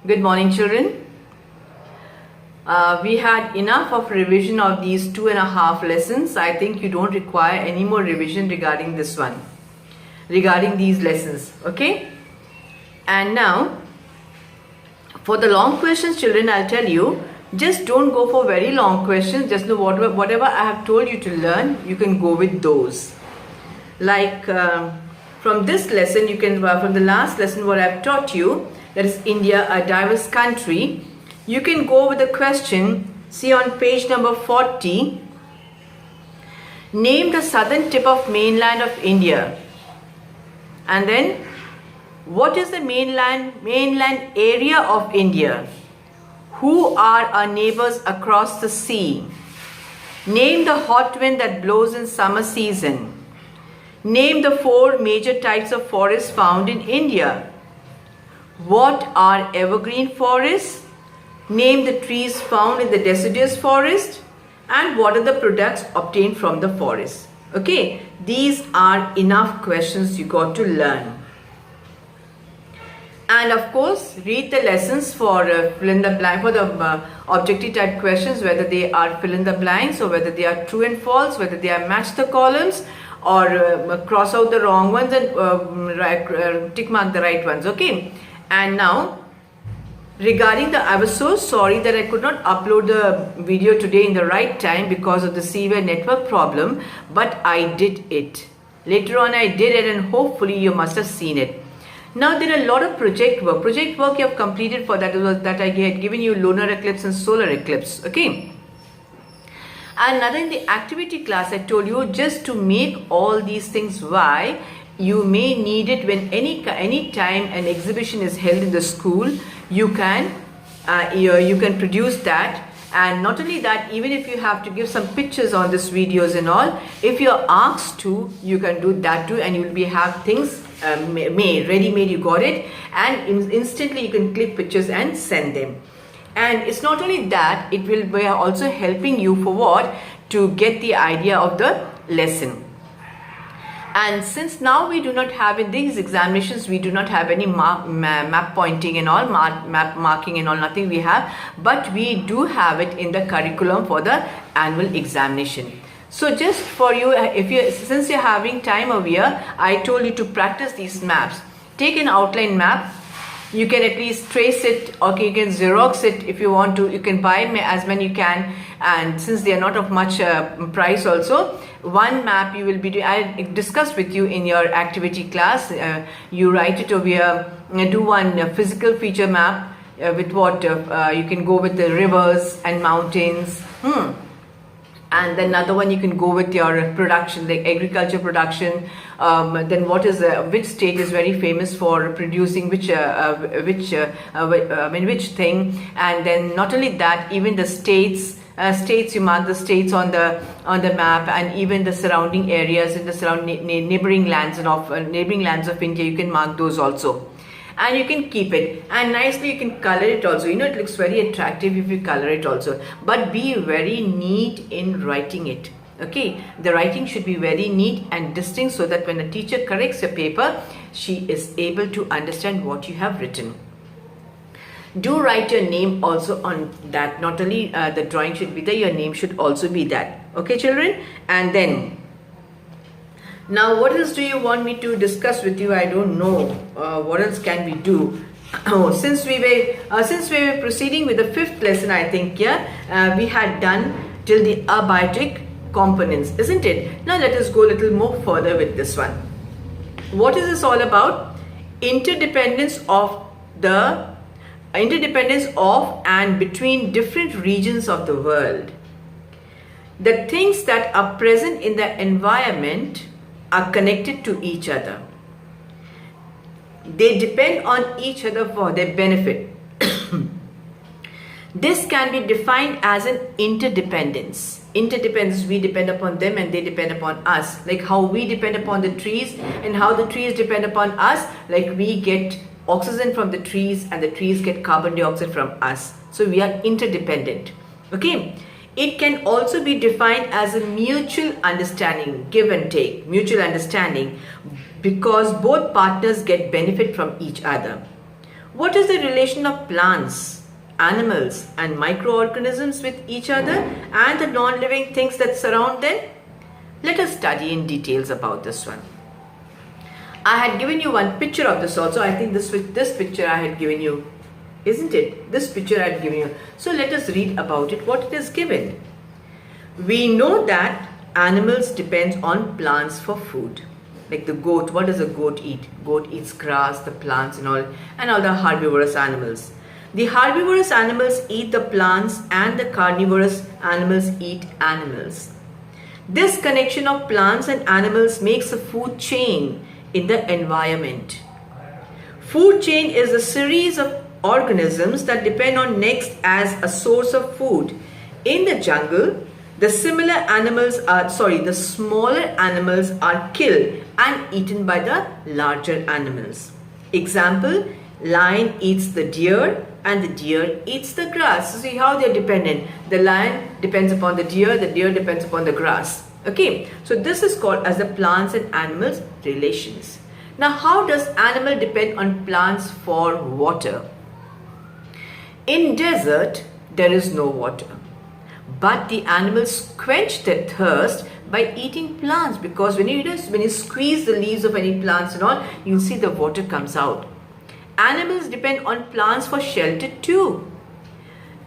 Good morning, children. We had enough of revision of these 2.5 lessons. I think you don't require any more revision regarding this one, regarding these lessons, okay? And now, for the long questions, children, I'll tell you, just don't go for very long questions. Just know whatever I have told you to learn, you can go with those. Like from this lesson, you can, from the last lesson what I've taught you, that is India, a diverse country, you can go with the question, see on page number 40, name the southern tip of mainland of India. And then, what is the mainland area of India? Who are our neighbors across the sea? Name the hot wind that blows in summer season. Name the 4 major types of forests found in India. What are evergreen forests? Name the trees found in the deciduous forest. And what are the products obtained from the forest? Okay, these are enough questions you got to learn. And of course, read the lessons for fill in the blank, for the objective type questions, whether they are fill in the blanks or whether they are true and false, whether they are match the columns or cross out the wrong ones and tick mark the right ones, okay? And now, regarding I was so sorry that I could not upload the video today in the right time because of the severe network problem, but I did it. Later on I did it and hopefully you must have seen it. Now there are a lot of project work. Project work you have completed for that I had given you lunar eclipse and solar eclipse, okay? Another in the activity class I told you just to make all these things why you may need it when any time an exhibition is held in the school, you can produce that. And not only that, even if you have to give some pictures on this videos and all, if you're asked to, you can do that too, and you will have things ready-made, you got it, and instantly you can click pictures and send them. And it's not only that, it will be also helping you for what? To get the idea of the lesson. And since now we do not have in these examinations, we do not have any map pointing and all, map marking and all, nothing we have, but we do have it in the curriculum for the annual examination. So just for you, since you're having time over here, I told you to practice these maps. Take an outline map. You can at least trace it, or you can Xerox it if you want to. You can buy as many you can, and since they are not of much price also, one map you will be doing, I discussed with you in your activity class. You write it over here, do one physical feature map with what you can go with the rivers and mountains. And then another one you can go with your production, like agriculture production. Then what is which state is very famous for producing which thing? And then not only that, even the states. You mark the states on the map, and even the surrounding areas in the surrounding neighboring lands of India. You can mark those also. And you can keep it, and nicely you can color it also. You know, it looks very attractive if you color it also, but be very neat in writing it, okay? The writing should be very neat and distinct so that when a teacher corrects your paper, she is able to understand what you have written. Do write your name also on that. Not only the drawing should be there, your name should also be that, okay, children? And then now, what else do you want me to discuss with you? I don't know. What else can we do? Since we were proceeding with the 5th lesson, I think, yeah, we had done till the abiotic components, isn't it? Now let us go a little more further with this one. What is this all about? Interdependence of and between different regions of the world. The things that are present in the environment are connected to each other. They depend on each other for their benefit. This can be defined as an interdependence. Interdependence, we depend upon them and they depend upon us. Like how we depend upon the trees and how the trees depend upon us. Like we get oxygen from the trees and the trees get carbon dioxide from us. So we are interdependent. Okay. It can also be defined as a mutual understanding, give and take, mutual understanding, because both partners get benefit from each other. What is the relation of plants, animals and microorganisms with each other and the non-living things that surround them? Let us study in details about this one. I had given you one picture of this also. I think this picture I had given you, isn't it? This picture I had given you. So let us read about it, what it is given. We know that animals depend on plants for food. Like the goat, what does a goat eat? Goat eats grass, the plants and all the herbivorous animals. The herbivorous animals eat the plants and the carnivorous animals eat animals. This connection of plants and animals makes a food chain in the environment. Food chain is a series of organisms that depend on next as a source of food. In the jungle, the smaller animals are killed and eaten by the larger animals. Example, lion eats the deer and the deer eats the grass. So see how they are dependent. The lion depends upon the deer depends upon the grass. Okay, so this is called as the plants and animals relations. Now how does animal depend on plants for water? In desert, there is no water. But the animals quench their thirst by eating plants, because when you squeeze the leaves of any plants and all, you'll see the water comes out. Animals depend on plants for shelter too.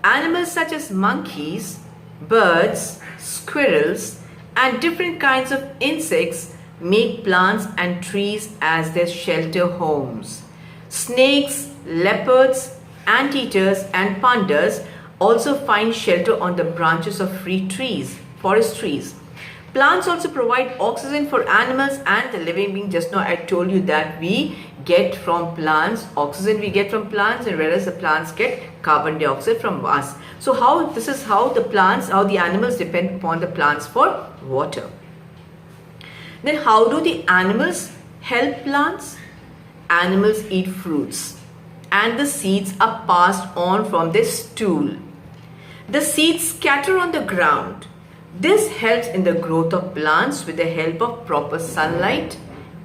Animals such as monkeys, birds, squirrels, and different kinds of insects make plants and trees as their shelter homes. Snakes, leopards, anteaters, and pandas also find shelter on the branches of forest trees. Plants also provide oxygen for animals and the living being. Just now I told you that we get from plants, oxygen we get from plants, and whereas the plants get carbon dioxide from us. So this is how the animals depend upon the plants for water. Then how do the animals help plants? Animals eat fruits and the seeds are passed on from their stool. The seeds scatter on the ground. This helps in the growth of plants with the help of proper sunlight,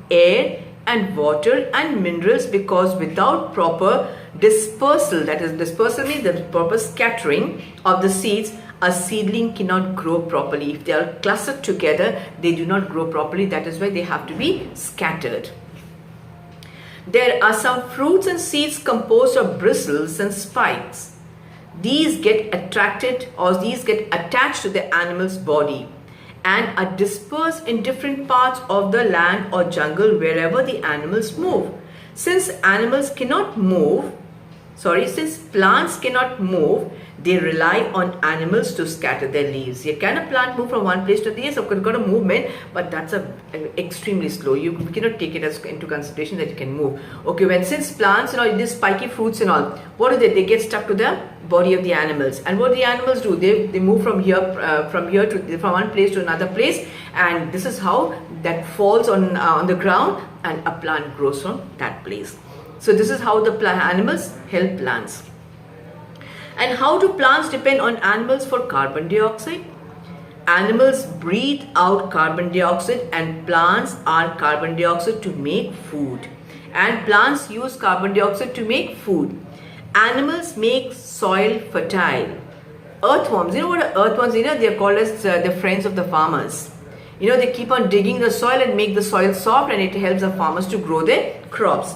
air and water and minerals, because without proper dispersal, that is dispersal means the proper scattering of the seeds, a seedling cannot grow properly. If they are clustered together, they do not grow properly. That is why they have to be scattered. There are some fruits and seeds composed of bristles and spikes. These get attached to the animal's body and are dispersed in different parts of the land or jungle wherever the animals move. Since plants cannot move, they rely on animals to scatter their leaves. Can a plant move from one place to the other? Yes, of course, got a movement, but that's extremely slow. You cannot take it into consideration that it can move. Okay, since plants these spiky fruits and all, what do? They get stuck to the body of the animals, and what the animals do? They move from one place to another place, and this is how that falls on the ground, and a plant grows from that place. So this is how the animals help plants. And how do plants depend on animals for carbon dioxide? Animals breathe out carbon dioxide and plants are carbon dioxide to make food. And plants use carbon dioxide to make food. Animals make soil fertile. Earthworms, what are earthworms? They are called as the friends of the farmers. They keep on digging the soil and make the soil soft, and it helps the farmers to grow their crops.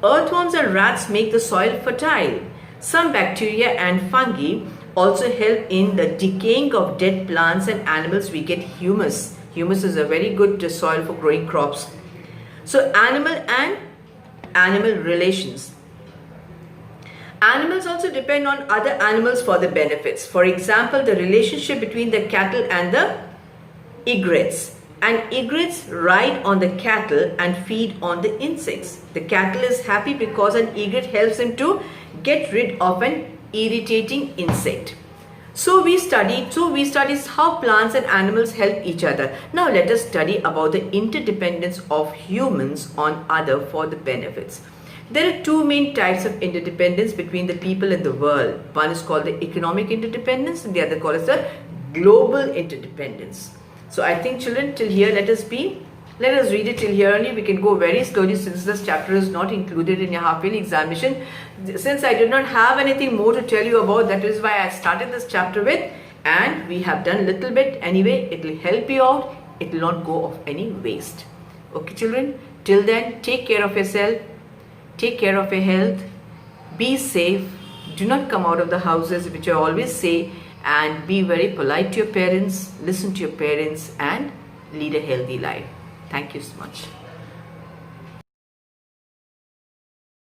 Earthworms and rats make the soil fertile. Some bacteria and fungi also help in the decaying of dead plants and animals. We get humus. Humus is a very good soil for growing crops. So animal and animal relations. Animals also depend on other animals for the benefits. For example, the relationship between the cattle and the egrets. And egrets ride on the cattle and feed on the insects. The cattle is happy because an egret helps him to get rid of an irritating insect. So we studied how plants and animals help each other. Now let us study about the interdependence of humans on other for the benefits. There are two main types of interdependence between the people in the world. One is called the economic interdependence and the other called as the global interdependence. So I think children, till here let us read it till here only. We can go very slowly since this chapter is not included in your half-yearly examination. since I did not have anything more to tell you about, that is why I started this chapter with, and we have done little bit anyway. It will help you out. It will not go of any waste. Okay children, till then, take care of yourself, take care of your health, be safe, do not come out of the houses, which I always say, and be very polite to your parents, listen to your parents, and lead a healthy life. Thank you so much.